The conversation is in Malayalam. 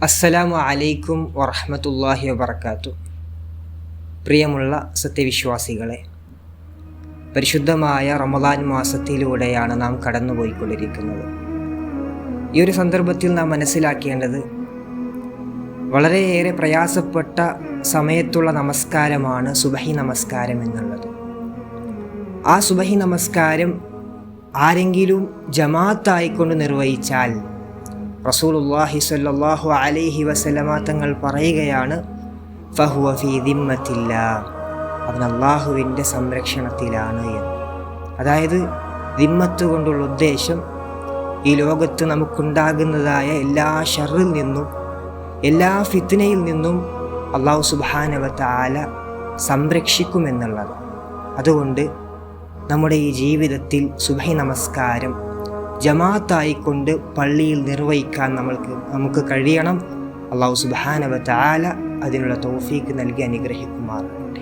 അസ്സലാമു അലൈക്കും വറഹ്മത്തുള്ളാഹി വബറകാതുഹു. പ്രിയമുള്ള സത്യവിശ്വാസികളെ, പരിശുദ്ധമായ റമദാൻ മാസത്തിലൂടെയാണ് നാം കടന്നുപോയിക്കൊണ്ടിരിക്കുന്നത്. ഈ ഒരു സന്ദർഭത്തിൽ നാം മനസ്സിലാക്കേണ്ടത് വളരെയേറെ പ്രയാസപ്പെട്ട സമയത്തുള്ള നമസ്കാരമാണ് സുബഹി നമസ്കാരം എന്നുള്ളത്. ആ സുബഹി നമസ്കാരം ആരെങ്കിലും ജമാഅത്തായിക്കൊണ്ട് നിർവഹിച്ചാൽ റസൂലുള്ളാഹി സ്വല്ലല്ലാഹു അലൈഹി വസല്ലമ തങ്ങൾ പറയുകയാണ്, ഫഹുവ ഫീ ദിമ്മത്തില്ലാഹ്, അവൻ അള്ളാഹുവിൻ്റെ സംരക്ഷണത്തിലാണ് എന്ന്. അതായത് ദിമ്മത്ത് കൊണ്ടുള്ള ഉദ്ദേശം ഈ ലോകത്ത് നമുക്കുണ്ടാകുന്നതായ എല്ലാ ഷർറിൽ നിന്നും എല്ലാ ഫിത്നയിൽ നിന്നും അള്ളാഹു സുബ്ഹാനഹു വ തആല സംരക്ഷിക്കുമെന്നുള്ളത്. അതുകൊണ്ട് നമ്മുടെ ഈ ജീവിതത്തിൽ സുബഹി നമസ്കാരം ജമാഅത്തായിക്കൊണ്ട് പള്ളിയിൽ നിർവഹിക്കാൻ നമുക്ക് കഴിയണം. അള്ളാഹു സുബ്ഹാനഹു വ തആല അതിനുള്ള തൗഫീക്ക് നൽകി അനുഗ്രഹിക്കുമാറാകട്ടെ.